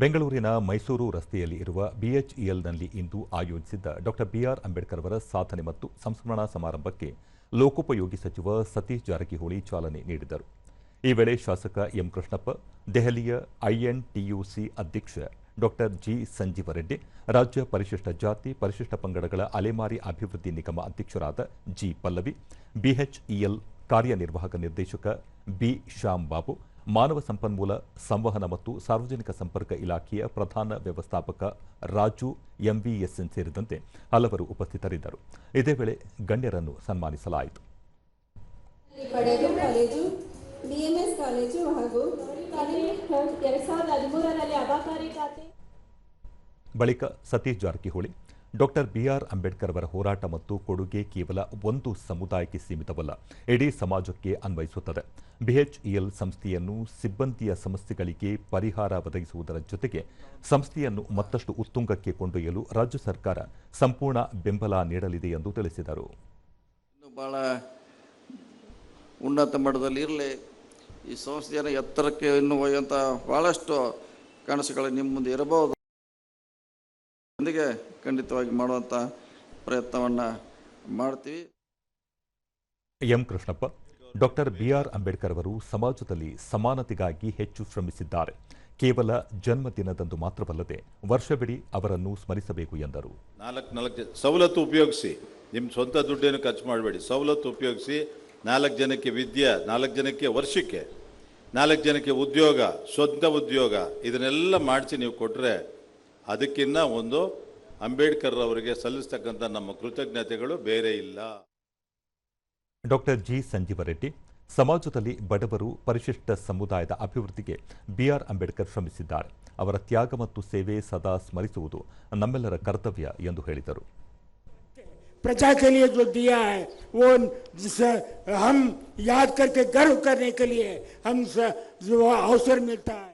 ಬೆಂಗಳೂರಿನ ಮೈಸೂರು ರಸ್ತೆಯಲ್ಲಿ ಇರುವ ಬಿಎಚ್ಇಎಲ್ನಲ್ಲಿ ಇಂದು ಆಯೋಜಿಸಿದ್ದ ಡಾ ಬಿಆರ್ ಅಂಬೇಡ್ಕರ್ ಅವರ ಸಾಧನೆ ಮತ್ತು ಸಂಸ್ಮರಣಾ ಸಮಾರಂಭಕ್ಕೆ ಲೋಕೋಪಯೋಗಿ ಸಚಿವ ಸತೀಶ್ ಜಾರಕಿಹೊಳಿ ಚಾಲನೆ ನೀಡಿದರು. ಈ ವೇಳೆ ಶಾಸಕ ಎಂ ಕೃಷ್ಣಪ್ಪ, ದೆಹಲಿಯ ಐಎನ್ಟಿಯುಸಿ ಅಧ್ಯಕ್ಷ ಡಾ ಜಿ ಸಂಜೀವ ರೆಡ್ಡಿ, ರಾಜ್ಯ ಪರಿಶಿಷ್ಟ ಜಾತಿ ಪರಿಶಿಷ್ಟ ಪಂಗಡಗಳ ಅಲೆಮಾರಿ ಅಭಿವೃದ್ಧಿ ನಿಗಮ ಅಧ್ಯಕ್ಷರಾದ ಜಿ ಪಲ್ಲವಿ, ಬಿಎಚ್ಇಎಲ್ ಕಾರ್ಯನಿರ್ವಾಹಕ ನಿರ್ದೇಶಕ ಬಿ ಶ್ಯಾಮ್ ಬಾಬು, ಮಾನವ ಸಂಪನ್ಮೂಲ ಸಂವಹನ ಮತ್ತು ಸಾರ್ವಜನಿಕ ಸಂಪರ್ಕ ಇಲಾಖೆಯ ಪ್ರಧಾನ ವ್ಯವಸ್ಥಾಪಕ ರಾಜು ಎಂವಿಎಸ್ಎನ್ ಸೇರಿದಂತೆ ಹಲವರು ಉಪಸ್ಥಿತರಿದ್ದರು. ಇದೇ ವೇಳೆ ಗಣ್ಯರನ್ನು ಸನ್ಮಾನಿಸಲಾಯಿತು. ಬಳಿಕ ಸತೀಶ್ ಜಾರಕಿಹೊಳಿ, ಡಾ ಬಿಆರ್ ಅಂಬೇಡ್ಕರ್ ಅವರ ಹೋರಾಟ ಮತ್ತು ಕೊಡುಗೆ ಕೇವಲ ಒಂದು ಸಮುದಾಯಕ್ಕೆ ಸೀಮಿತವಲ್ಲ, ಇಡೀ ಸಮಾಜಕ್ಕೆ ಅನ್ವಯಿಸುತ್ತದೆ. ಬಿಎಚ್ಇಎಲ್ ಸಂಸ್ಥೆಯನ್ನು ಸಿಬ್ಬಂದಿಯ ಸಮಸ್ಯೆಗಳಿಗೆ ಪರಿಹಾರ ಒದಗಿಸುವುದರ ಜೊತೆಗೆ ಸಂಸ್ಥೆಯನ್ನು ಮತ್ತಷ್ಟು ಉತ್ತುಂಗಕ್ಕೆ ಕೊಂಡೊಯ್ಯಲು ರಾಜ್ಯ ಸರ್ಕಾರ ಸಂಪೂರ್ಣ ಬೆಂಬಲ ನೀಡಲಿದೆ ಎಂದು ತಿಳಿಸಿದರು. ಬಹಳ ಉನ್ನತ ಮಟ್ಟದಲ್ಲಿ ಇರಲಿ, ಈ ಸಂಸ್ಥೆಯನ್ನು ಎತ್ತರಕ್ಕೆ ಇನ್ನು ಒಯ್ಯುವಂಥ ಬಹಳಷ್ಟು ಕನಸುಗಳು ನಿಮ್ಮ ಮುಂದೆ ಇರಬಹುದು. ಜೊತೆಗೆ ಖಂಡಿತವಾಗಿ ಮಾಡುವಂಥ ಪ್ರಯತ್ನವನ್ನು ಮಾಡ್ತೀವಿ. ಎಂ ಕೃಷ್ಣಪ್ಪ, ಡಾ ಬಿಆರ್ ಅಂಬೇಡ್ಕರ್ ಅವರು ಸಮಾಜದಲ್ಲಿ ಸಮಾನತೆಗಾಗಿ ಹೆಚ್ಚು ಶ್ರಮಿಸಿದ್ದಾರೆ. ಕೇವಲ ಜನ್ಮದಿನದಂದು ಮಾತ್ರವಲ್ಲದೆ ವರ್ಷವಿಡೀ ಅವರನ್ನು ಸ್ಮರಿಸಬೇಕು ಎಂದರು. ನಾಲ್ಕು ಸವಲತ್ತು ಉಪಯೋಗಿಸಿ, ನಿಮ್ಮ ಸ್ವಂತ ದುಡ್ಡೇನು ಖರ್ಚು ಮಾಡಬೇಡಿ, ಸವಲತ್ತು ಉಪಯೋಗಿಸಿ 4 ಜನಕ್ಕೆ ವಿದ್ಯೆ, 4 ಜನಕ್ಕೆ ವರ್ಷಕ್ಕೆ 4 ಜನಕ್ಕೆ ಉದ್ಯೋಗ, ಸ್ವಂತ ಉದ್ಯೋಗ, ಇದನ್ನೆಲ್ಲ ಮಾಡಿಸಿ ನೀವು ಕೊಟ್ಟರೆ ಅದಕ್ಕಿಂತ ಒಂದು ಅಂಬೇಡ್ಕರ್ ಅವರಿಗೆ ಸಲ್ಲಿಸ್ತಕ್ಕಂಥ ನಮ್ಮ ಕೃತಜ್ಞತೆಗಳು ಬೇರೆ ಇಲ್ಲ. ಡಾ ಜಿ ಸಂಜೀವ ರೆಡ್ಡಿ, ಸಮಾಜದಲ್ಲಿ ಬಡವರು ಪರಿಶಿಷ್ಟ ಸಮುದಾಯದ ಅಭಿವೃದ್ಧಿಗೆ ಬಿಆರ್ ಅಂಬೇಡ್ಕರ್ ಶ್ರಮಿಸಿದ್ದಾರೆ. ಅವರ ತ್ಯಾಗ ಮತ್ತು ಸೇವೆ ಸದಾ ಸ್ಮರಿಸುವುದು ನಮ್ಮೆಲ್ಲರ ಕರ್ತವ್ಯ ಎಂದು ಹೇಳಿದರು. प्रजा के लिए जो दिया है वो हम याद करके गर्व करने के लिए हम जो अवसर मिलता है.